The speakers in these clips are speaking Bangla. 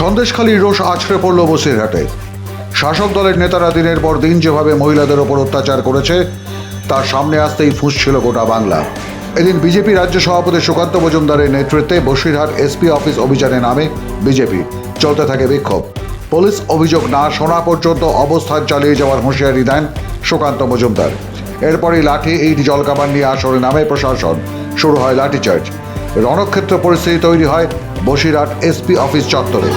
সন্দেশখালীর রোষ আছড়ে পড়ল বসিরহাটে। শাসক দলের নেতারা দিনের পর দিন যেভাবে মহিলাদের ওপর অত্যাচার করেছে তার সামনে আসতেই ফুঁসছিল গোটা বাংলা। এদিন বিজেপি রাজ্য সভাপতি সুকান্ত মজুমদারের নেতৃত্বে বসিরহাট এসপি অফিস অভিযানে নামে বিজেপি। চলতে থাকে বিক্ষোভ। পুলিশ অভিযোগ না শোনা পর্যন্ত অবস্থান চালিয়ে যাওয়ার হুঁশিয়ারি দেন সুকান্ত মজুমদার। এরপরই লাঠি ইট জলকামান নিয়ে আসরে নামে প্রশাসন। শুরু হয় লাঠিচার্জ। রণক্ষেত্র পরিস্থিতি তৈরি হয় বসিরহাট এসপি অফিস চত্বরে।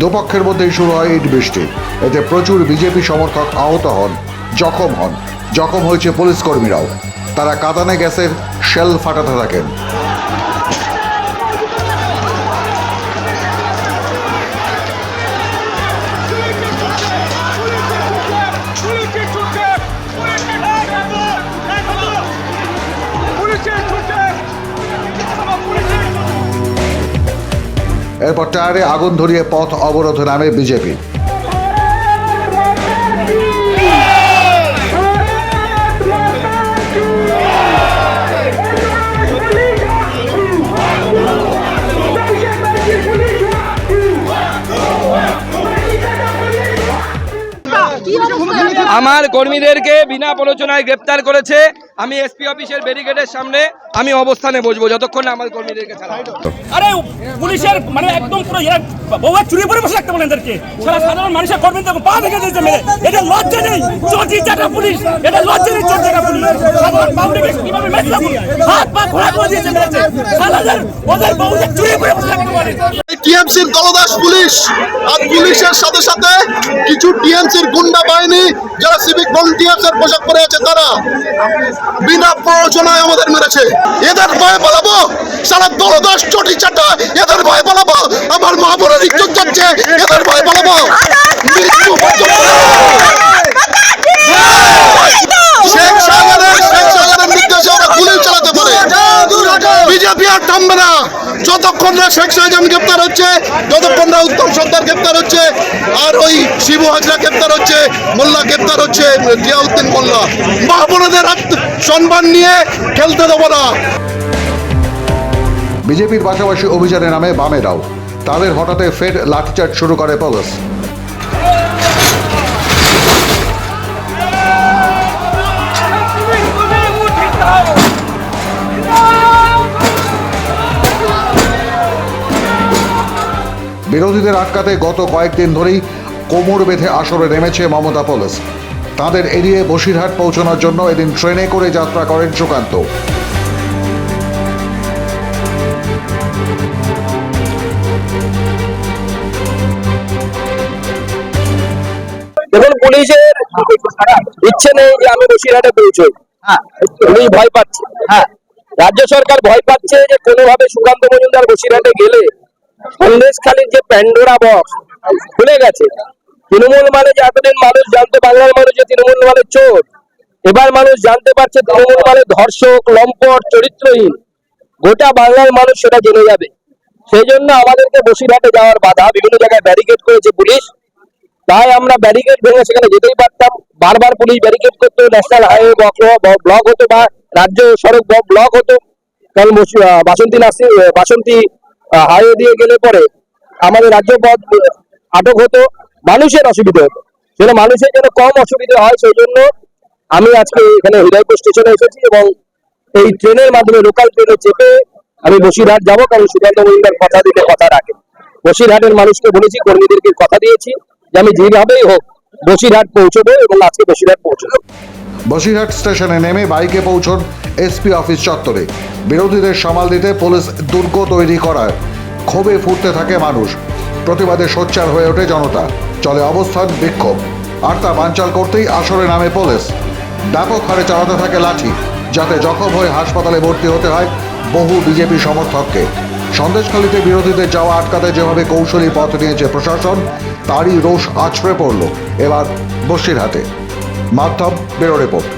দুপক্ষের মধ্যেই শুরু হয় ইট বৃষ্টি। এতে প্রচুর বিজেপি সমর্থক আহত হন, জখম হয়েছে পুলিশ কর্মীরাও। তারা কাঁদানে গ্যাসের শেল ফাটাতে থাকেন। এরপর টায়ারে আগুন ধরিয়ে পথ অবরোধে নামে বিজেপি। আমার কর্মীদেরকে বিনা প্ররোচনায় গ্রেপ্তার করেছে। আমি এসপি অফিসের ব্যারিকেডের সামনে আমি অবস্থানে বসবো যতক্ষণ না আমার কর্মীদেরকে ছাড়া। আরে পুলিশের মানে একদম পুরো বউয়া চুরি করে বসে রাখতে বলেন এদেরকে। সারা সাধারণ মানুষের কর্মীদের পা ভেঙে দিয়েছে মেরে। এটা লজ্জা নেই, চটি চাটা পুলিশ। এটা লজ্জা নেই, চটি চাটা পুলিশ। সাধারণ পাবলিক কিভাবে মেরেছে, হাত পা খোলা করে দিয়েছে মেরেছে। সাধারণ ওদের বউদের চুরি করে বসে রাখতে বলে। টিএমসির দলদাস পুলিশ আর পুলিশের সাথে সাথে কিছু টিএমসির গুন্ডা বাহিনী যারা সিভিক ভলান্টিয়ার্সের পোশাক পরে আছে তারা বিনা প্ররোচনায় আমাদের মেরেছে। এদের ভয়ে পালাবো? সারা দলদাস চটি চাটা এদের ভয়ে পালাবো? আমার মা বোনের ইজ্জত যাচ্ছে, এদের ভয়ে পালাবো? মৃত্যু শেখ সাহেবের নির্দেশে ওরা গুলি চালাতে পারে। বিজেপি আর থামবে না যতক্ষণ না শেখ শাহজাহান গ্রেপ্তার হচ্ছে, যতক্ষণ না উত্তম সর্দার গ্রেপ্তার হচ্ছে, আর ওই শিবু হাজরা গ্রেপ্তার হচ্ছে, মোল্লা গ্রেপ্তার হচ্ছে, জিয়াউদ্দিন মোল্লা। মা বোনদের সম্মান নিয়ে খেলতে দেবো না। বিজেপির পাশাপাশি অভিযানে নামে বামেরাও। তাদের হঠাৎ ফের লাঠিচার্জ শুরু করে পুলিশ। বিরোধীদের আটকাতে গত কয়েকদিন ধরেই কোমর বেঁধে আসরে নেমেছে মমতা পুলিশ। তাদের এড়িয়ে বসিরহাট পৌঁছানোর জন্য এদিন ট্রেনে করে যাত্রা করেন সুকান্ত। দেখুন, পুলিশের ইচ্ছে নেই যে আমি বসিরহাটে পৌঁছই। পুলিশ ভয় পাচ্ছে। রাজ্য সরকার ভয় পাচ্ছে যে কোনোভাবে সুকান্ত মজুমদার বসিরহাটে গেলে সন্দেশখালীর যে প্যান্ডোরা বক্স খুলে গেছে। তৃণমূল মানে যে এতদিন মানুষ জানতো, বাংলার মানুষ যে তৃণমূল মানে চোর, এবার মানুষ জানতে পারছে তৃণমূল মানে ধর্ষক, লম্পট, চরিত্রহীন। গোটা বাংলার মানুষ সেটা জেনে যাবে। সেই জন্য আমাদেরকে বসিরহাটে যাওয়ার বাধা। বিভিন্ন জায়গায় ব্যারিকেড করেছে পুলিশ। তাই আমরা ব্যারিকেড ভেঙে সেখানে যেতেই পারতাম। বারবার পুলিশ ব্যারিকেড করতো। ন্যাশনাল হাইওয়ে ব্লক হতো বা রাজ্য সড়ক ব্লক হতো। কারণ বাসন্তী হাইওয়ে দিয়ে গেলে পরে আমাদের রাজ্য পথ আটক হতো, মানুষের অসুবিধা হতো। সেটা মানুষের যেন কম অসুবিধা হয় সেই জন্য আমি আজকে এখানে হৃদয়পুর স্টেশনে এসেছি এবং এই ট্রেনের মাধ্যমে, লোকাল ট্রেনে চেপে আমি বসিরহাট যাবো। কারণ সুকান্ত মজুমদার কথা দিলে কথা রাখে। বসিরহাটের মানুষকে বলেছি, কর্মীদেরকে কথা দিয়েছি যে আমি যেভাবেই হোক বসিরহাট পৌঁছবো এবং আজকে বসিরহাট পৌঁছবো। বসিরহাট স্টেশনে নেমে বাইকে পৌঁছন এসপি অফিস চত্বরে। বিরোধীদের সামাল দিতে পুলিশ দুর্গ তৈরি করায় ক্ষোভে ফুটতে থাকে মানুষ। প্রতিবাদে সোচ্চার হয়ে ওঠে জনতা। চলে অবস্থান, বিক্ষোভ। আর তা বানচাল করতেই আসরে নামে পুলিশ। ব্যাপক হারে চালাতে থাকে লাঠি, যাতে জখম হয়ে হাসপাতালে ভর্তি হতে হয় বহু বিজেপি সমর্থককে। সন্দেশখালীতে বিরোধীদের যাওয়া আটকাতে যেভাবে কৌশলী পথ নিয়েছে প্রশাসন, তারই রোষ আছড়ে পড়ল এবার বসিরহাটে। মাধ্যম ব্যুরো রিপোর্ট।